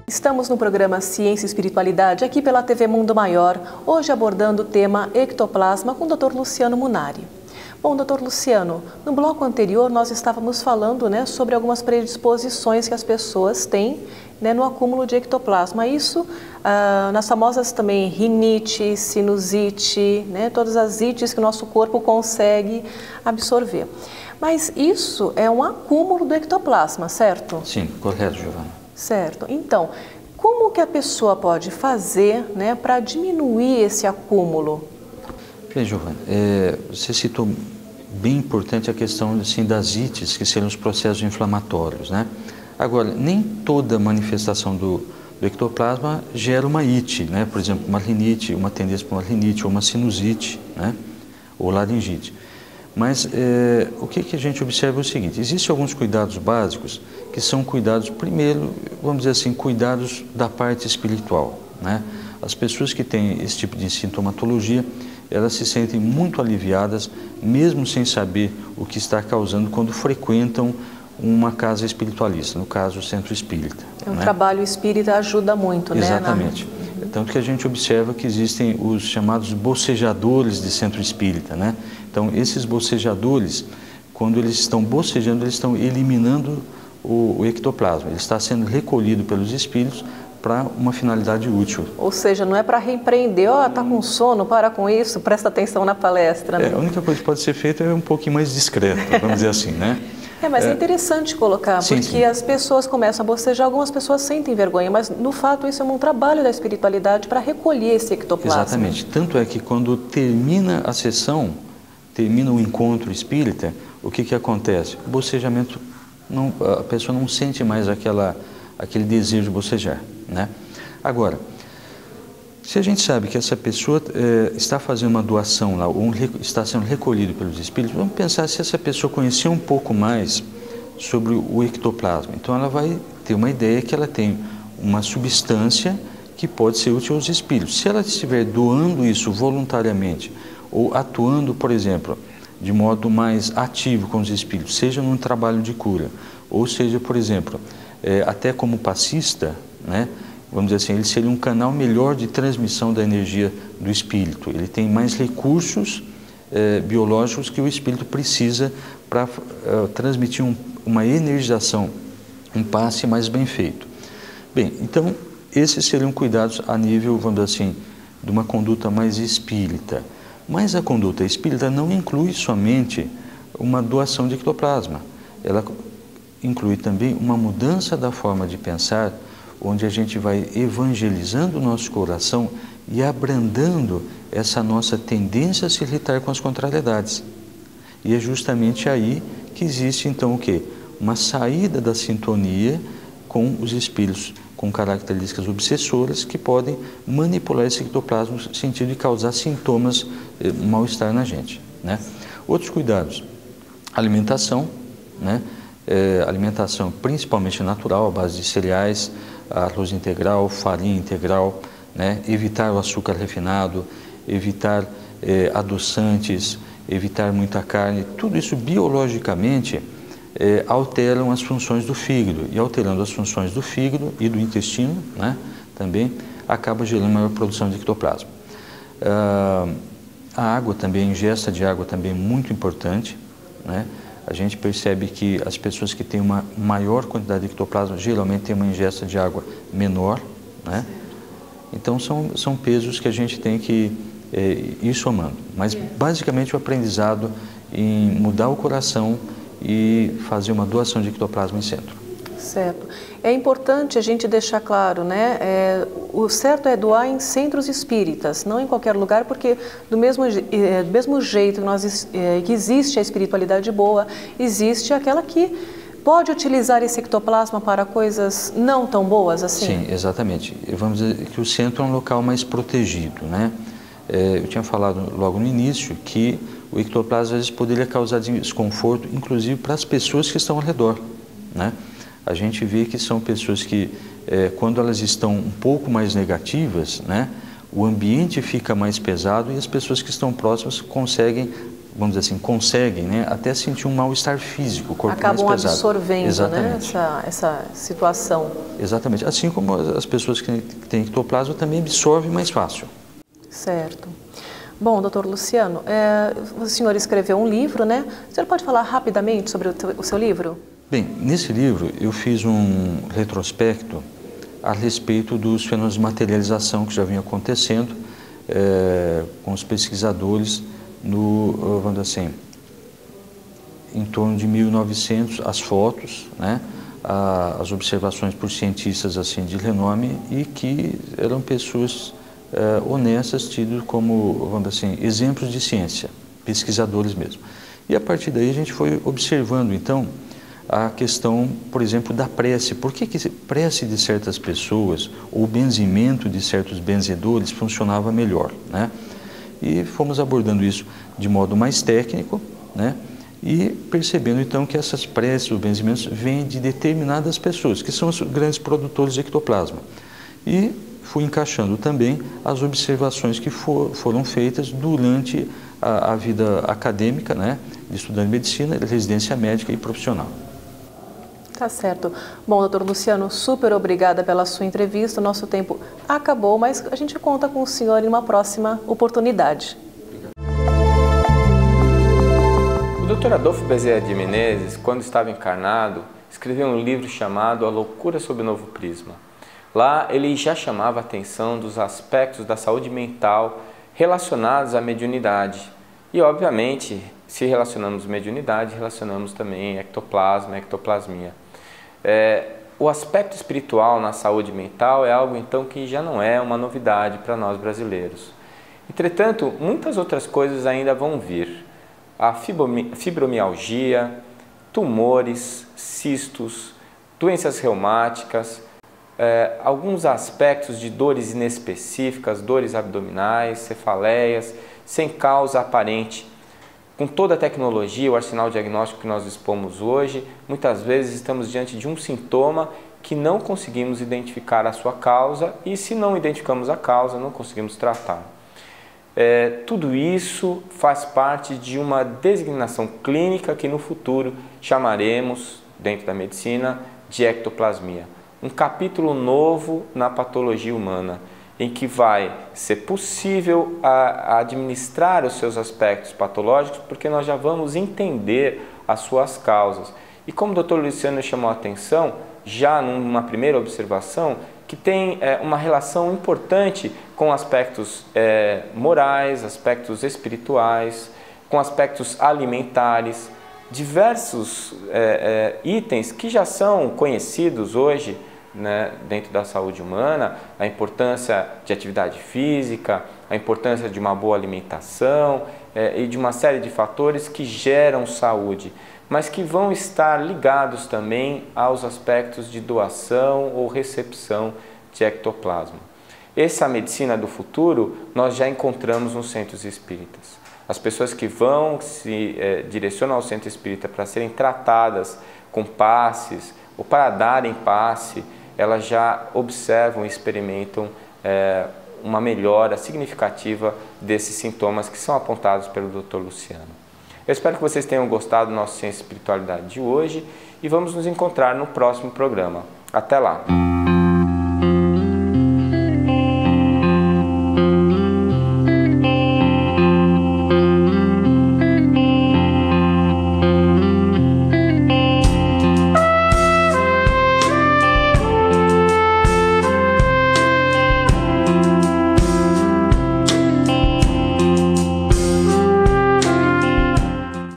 Estamos no programa Ciência e Espiritualidade, aqui pela TV Mundo Maior, hoje abordando o tema ectoplasma com o Dr. Luciano Munari. Bom, Dr. Luciano, no bloco anterior nós estávamos falando sobre algumas predisposições que as pessoas têm no acúmulo de ectoplasma. Isso nas famosas também rinite, sinusite, todas as ites que o nosso corpo consegue absorver. Mas isso é um acúmulo do ectoplasma, certo? Sim, correto, Giovana. Certo. Então, como que a pessoa pode fazer para diminuir esse acúmulo? Bem, Giovana, você citou bem importante a questão assim, das ites, que seriam os processos inflamatórios, né? Agora, nem toda manifestação do ectoplasma gera uma ite, né? Por exemplo, uma rinite, uma tendência para uma rinite, ou uma sinusite, né? Ou laringite. Mas o que a gente observa é o seguinte: existem alguns cuidados básicos que são cuidados, primeiro, vamos dizer assim, cuidados da parte espiritual, né? As pessoas que têm esse tipo de sintomatologia, elas se sentem muito aliviadas, mesmo sem saber o que está causando, quando frequentam uma casa espiritualista, no caso o centro espírita. O trabalho espírita ajuda muito, né? Exatamente. Tanto que a gente observa que existem os chamados bocejadores de centro espírita, né? Então, esses bocejadores, quando eles estão bocejando, eles estão eliminando o ectoplasma. Ele está sendo recolhido pelos espíritos para uma finalidade útil. Ou seja, não é para repreender, está com sono, para com isso, presta atenção na palestra. Né? A única coisa que pode ser feita é um pouquinho mais discreta, vamos dizer assim, né? Mas é interessante colocar, porque sim. As pessoas começam a bocejar, algumas pessoas sentem vergonha, mas no fato isso é um trabalho da espiritualidade para recolher esse ectoplasma. Exatamente. Tanto é que quando termina a sessão, termina o encontro espírita, o que acontece? O bocejamento, a pessoa não sente mais aquele desejo de bocejar, né? Agora, se a gente sabe que essa pessoa está fazendo uma doação lá, ou está sendo recolhido pelos espíritos, vamos pensar se essa pessoa conhecer um pouco mais sobre o ectoplasma. Então ela vai ter uma ideia que ela tem uma substância que pode ser útil aos espíritos. Se ela estiver doando isso voluntariamente, ou atuando, por exemplo, de modo mais ativo com os espíritos, seja num trabalho de cura, ou seja, por exemplo, até como passista, né? Vamos dizer assim, ele seria um canal melhor de transmissão da energia do espírito. Ele tem mais recursos biológicos que o espírito precisa para transmitir uma energização, um passe mais bem feito. Bem, então, esses seriam cuidados a nível, vamos dizer assim, de uma conduta mais espírita. Mas a conduta espírita não inclui somente uma doação de ectoplasma. Ela inclui também uma mudança da forma de pensar, onde a gente vai evangelizando o nosso coração e abrandando essa nossa tendência a se irritar com as contrariedades. E é justamente aí que existe então o quê? Uma saída da sintonia com os espíritos com características obsessoras que podem manipular esse ectoplasma no sentido de causar sintomas, mal-estar na gente, né? Outros cuidados: alimentação, né? Alimentação principalmente natural, à base de cereais, arroz integral, farinha integral, né? Evitar o açúcar refinado, evitar adoçantes, evitar muita carne. Tudo isso biologicamente alteram as funções do fígado, e alterando as funções do fígado e do intestino, né? Também acaba gerando maior produção de ectoplasma. A água também, a ingesta de água também é muito importante, né? A gente percebe que as pessoas que têm uma maior quantidade de ectoplasma geralmente têm uma ingesta de água menor, né? Então são pesos que a gente tem que ir somando. Mas basicamente o aprendizado em mudar o coração e fazer uma doação de ectoplasma em centro. Certo. É importante a gente deixar claro, né? O certo é doar em centros espíritas, não em qualquer lugar, porque do mesmo jeito que existe a espiritualidade boa, existe aquela que pode utilizar esse ectoplasma para coisas não tão boas assim? Sim, exatamente. Vamos dizer que o centro é um local mais protegido, né? Eu tinha falado logo no início que o ectoplasma às vezes poderia causar desconforto, inclusive para as pessoas que estão ao redor, né? A gente vê que são pessoas que, quando elas estão um pouco mais negativas, né, o ambiente fica mais pesado e as pessoas que estão próximas conseguem, vamos dizer assim, conseguem, né, até sentir um mal-estar físico, o corpo acabam mais pesado. absorvendo, exatamente, né, essa situação. Exatamente. Assim como as pessoas que têm ectoplasma também absorvem mais fácil. Certo. Bom, doutor Luciano, o senhor escreveu um livro, né? O senhor pode falar rapidamente sobre o seu livro? Bem, nesse livro eu fiz um retrospecto a respeito dos fenômenos de materialização que já vinham acontecendo com os pesquisadores vamos dizer assim, em torno de 1900, as fotos, né, as observações por cientistas assim de renome e que eram pessoas honestas, tidos como, vamos dizer assim, exemplos de ciência, pesquisadores mesmo. E a partir daí a gente foi observando então a questão, por exemplo, da prece. Por que prece de certas pessoas ou benzimento de certos benzedores funcionava melhor, né? E fomos abordando isso de modo mais técnico, né? E percebendo então que essas preces ou benzimentos vêm de determinadas pessoas, que são os grandes produtores de ectoplasma. E fui encaixando também as observações que foram feitas durante a vida acadêmica, né? De estudante de medicina, residência médica e profissional. Tá certo. Bom, doutor Luciano, super obrigada pela sua entrevista. O nosso tempo acabou, mas a gente conta com o senhor em uma próxima oportunidade. O Dr. Adolfo Bezerra de Menezes, quando estava encarnado, escreveu um livro chamado A Loucura sob o Novo Prisma. Lá ele já chamava a atenção dos aspectos da saúde mental relacionados à mediunidade. E, obviamente, se relacionamos mediunidade, relacionamos também ectoplasma, ectoplasmia. O aspecto espiritual na saúde mental é algo, então, que já não é uma novidade para nós brasileiros. Entretanto, muitas outras coisas ainda vão vir. A fibromialgia, tumores, cistos, doenças reumáticas, alguns aspectos de dores inespecíficas, dores abdominais, cefaleias, sem causa aparente. Com toda a tecnologia, o arsenal diagnóstico que nós dispomos hoje, muitas vezes estamos diante de um sintoma que não conseguimos identificar a sua causa e, se não identificamos a causa, não conseguimos tratar. Tudo isso faz parte de uma designação clínica que no futuro chamaremos, dentro da medicina, de ectoplasmia. Um capítulo novo na patologia humana, em que vai ser possível administrar os seus aspectos patológicos, porque nós já vamos entender as suas causas. E como o Dr. Luciano chamou a atenção, já numa primeira observação, que tem uma relação importante com aspectos morais, aspectos espirituais, com aspectos alimentares, diversos itens que já são conhecidos hoje, né, dentro da saúde humana, a importância de atividade física, a importância de uma boa alimentação e de uma série de fatores que geram saúde, mas que vão estar ligados também aos aspectos de doação ou recepção de ectoplasma. Essa medicina do futuro nós já encontramos nos centros espíritas. As pessoas que vão se direcionam ao centro espírita para serem tratadas com passes ou para darem passe, elas já observam e experimentam uma melhora significativa desses sintomas que são apontados pelo Dr. Luciano. Eu espero que vocês tenham gostado do nosso Ciência e Espiritualidade de hoje e vamos nos encontrar no próximo programa. Até lá!